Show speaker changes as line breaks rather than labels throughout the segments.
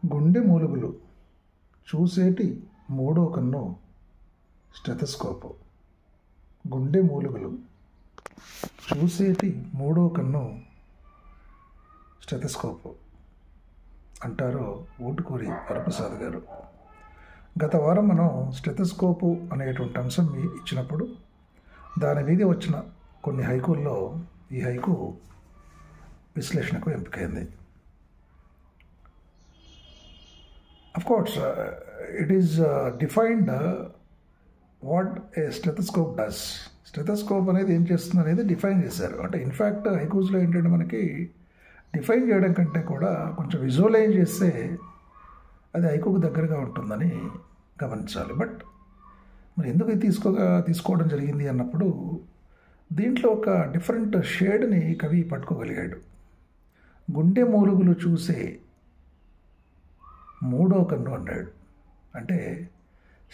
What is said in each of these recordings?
గుండె మూలుగులు చూసేటి మూడో కన్ను స్టెథోస్కోపు. గుండె మూలుగులు చూసేటి మూడో కన్ను స్టెథోస్కోపు అంటారు ఊటుకూరి వరప్రసాద్ గారు. గత వారం మనం స్టెథోస్కోపు అనేటువంటి అంశం ఇచ్చినప్పుడు దాని మీద వచ్చిన కొన్ని హైకుల్లో ఈ హైకు విశ్లేషణకు ఎంపికైంది. Of course, it is defined what a stethoscope does. Stethoscope అనేది ఏం చేస్తుంది అనేది డిఫైన్ చేశారు. అంటే ఇన్ఫ్యాక్ట్ హైకూస్లో ఏంటంటే మనకి డిఫైన్ చేయడం కంటే కూడా కొంచెం విజువలైజ్ చేస్తే అది హైకూకు దగ్గరగా ఉంటుందని గమనించాలి. బట్ మరి ఎందుకు తీసుకోవడం జరిగింది అన్నప్పుడు దీంట్లో ఒక డిఫరెంట్ షేడ్ని కవి పట్టుకోగలిగాడు. గుండె మూలుగులు చూసే మూడో కన్ను అన్నాడు. అంటే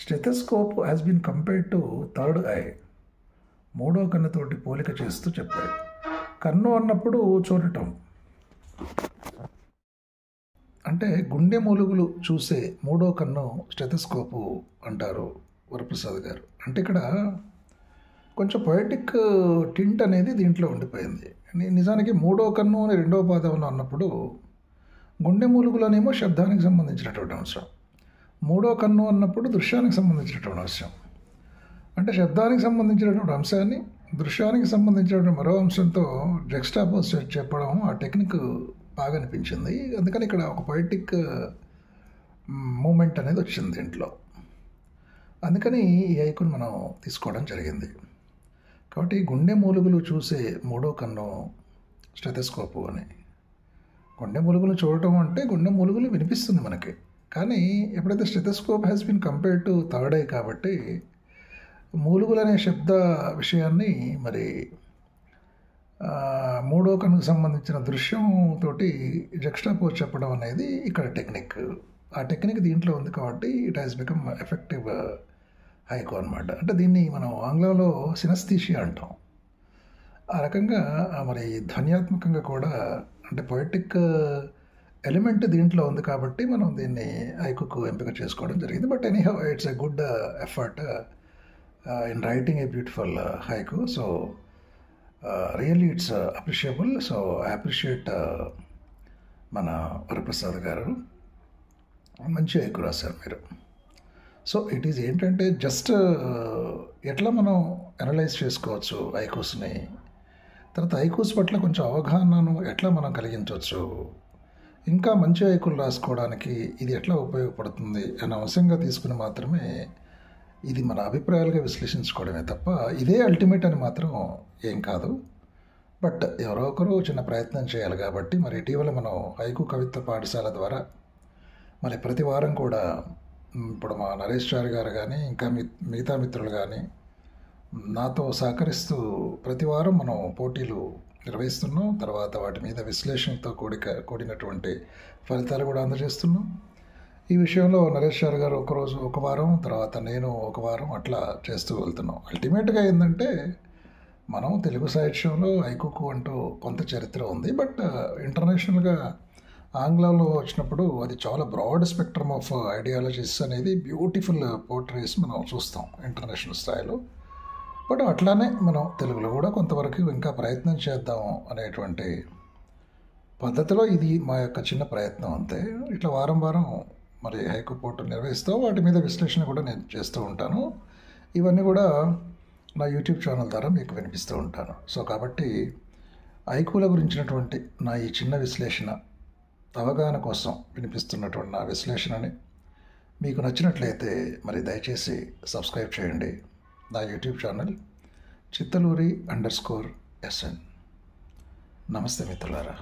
stethoscope has been compared to third eye, మూడో కన్నుతోటి పోలిక చేస్తూ చెప్పాడు. కన్ను అన్నప్పుడు చూడటం, అంటే గుండె మూలుగులు చూసే మూడో కన్ను స్టెథోస్కోపు అంటారు వరప్రసాద్ గారు. అంటే ఇక్కడ కొంచెం పొయటిక్ టింట్ అనేది దీంట్లో ఉండిపోయింది. నిజానికి మూడో కన్ను అని రెండవ పాదంలో అన్నప్పుడు గుండె మూలుగులోనేమో శబ్దానికి సంబంధించినటువంటి అంశం, మూడో కన్ను అన్నప్పుడు దృశ్యానికి సంబంధించినటువంటి అంశం. అంటే శబ్దానికి సంబంధించినటువంటి అంశాన్ని దృశ్యానికి సంబంధించినటువంటి మరో అంశంతో జెక్స్టాపోజ్ చెప్పడం ఆ టెక్నిక్ బాగా అనిపించింది. అందుకని ఇక్కడ ఒక పొయిటిక్ మూమెంట్ అనేది వచ్చింది దీంట్లో. అందుకని ఈ ఐకును మనం తీసుకోవడం జరిగింది. కాబట్టి గుండె మూలుగులు చూసే మూడో కన్ను స్టెథోస్కోపు అని. గుండె మూలుగులు చూడటం అంటే గుండె మూలుగులు వినిపిస్తుంది మనకి, కానీ ఎప్పుడైతే stethoscope has been compared to third eye కాబట్టి మూలుగులు అనే శబ్ద విషయాన్ని మరి మూడో కన్నుకు సంబంధించిన దృశ్యంతో జక్స్టాపోజ్ చెప్పడం అనేది ఇక్కడ టెక్నిక్. ఆ టెక్నిక్ దీంట్లో ఉంది కాబట్టి it has become effective haiku అనమాట. అంటే దీన్ని మనం ఆంగ్లంలో సినస్థీషియా అంటాం. ఆ రకంగా మరి ధ్వన్యాత్మకంగా కూడా అంటే పొయిటిక్ ఎలిమెంట్ దీంట్లో ఉంది కాబట్టి మనం దీన్ని హైకుకు ఎంపిక చేసుకోవడం జరిగింది. But anyhow it's a good effort in writing a beautiful haiku. So really it's appreciable. So I appreciate మన వరప్రసాద్ గారు, మంచి హైకు రాశారు మీరు. సో ఇట్ ఈజ్ ఏంటంటే జస్ట్ ఎట్లా మనం అనలైజ్ చేసుకోవచ్చు హైకూస్ని, తర్వాత హైకూస్ పట్ల కొంచెం అవగాహనను ఎట్లా మనం కలిగించవచ్చు, ఇంకా మంచి హైకులు రాసుకోవడానికి ఇది ఎట్లా ఉపయోగపడుతుంది అనే అంశంగా తీసుకుని మాత్రమే ఇది మన అభిప్రాయాలుగా విశ్లేషించుకోవడమే తప్ప ఇదే అల్టిమేట్ అని మాత్రం ఏం కాదు. బట్ ఎవరో ఒకరు చిన్న ప్రయత్నం చేయాలి కాబట్టి మరి ఇటీవల మనం హైకు కవిత్వ పాఠశాల ద్వారా మరి ప్రతి వారం కూడా ఇప్పుడు మా నరేష్ చారి గారు కానీ ఇంకా మిగతా మిత్రులు కానీ నాతో సహకరిస్తూ ప్రతి వారం మనం పోటీలు నిర్వహిస్తున్నాం. తర్వాత వాటి మీద విశ్లేషణతో కూడినటువంటి ఫలితాలు కూడా అందజేస్తున్నాం. ఈ విషయంలో నరేష్ చారి గారు ఒకరోజు ఒక వారం, తర్వాత నేను ఒక వారం అట్లా చేస్తూ వెళ్తున్నాం. అల్టిమేట్గా ఏంటంటే మనం తెలుగు సాహిత్యంలో హైకుకు అంటూ కొంత చరిత్ర ఉంది. బట్ ఇంటర్నేషనల్గా ఆంగ్లంలో వచ్చినప్పుడు అది చాలా బ్రాడ్ స్పెక్ట్రమ్ ఆఫ్ ఐడియాలజీస్ అనేది బ్యూటిఫుల్ పోర్ట్రేస్ మనం చూస్తాం ఇంటర్నేషనల్ స్థాయిలో. బట్ అట్లానే మనం తెలుగులో కూడా కొంతవరకు ఇంకా ప్రయత్నం చేద్దాం అనేటువంటి పద్ధతిలో ఇది మా యొక్క చిన్న ప్రయత్నం అంతే. ఇట్లా వారం వారం మరి హైకు పోటీలు నిర్వహిస్తూ వాటి మీద విశ్లేషణ కూడా నేను చేస్తూ ఉంటాను. ఇవన్నీ కూడా నా యూట్యూబ్ ఛానల్ ద్వారా మీకు వినిపిస్తూ ఉంటాను. సో కాబట్టి హైకుల గురించినటువంటి నా ఈ చిన్న విశ్లేషణ అవగాహన కోసం వినిపిస్తున్నటువంటి నా విశ్లేషణని మీకు నచ్చినట్లయితే మరి దయచేసి సబ్స్క్రైబ్ చేయండి నా యూట్యూబ్ ఛానల్ చిత్తలూరి_SN. నమస్తే మిత్రులారా.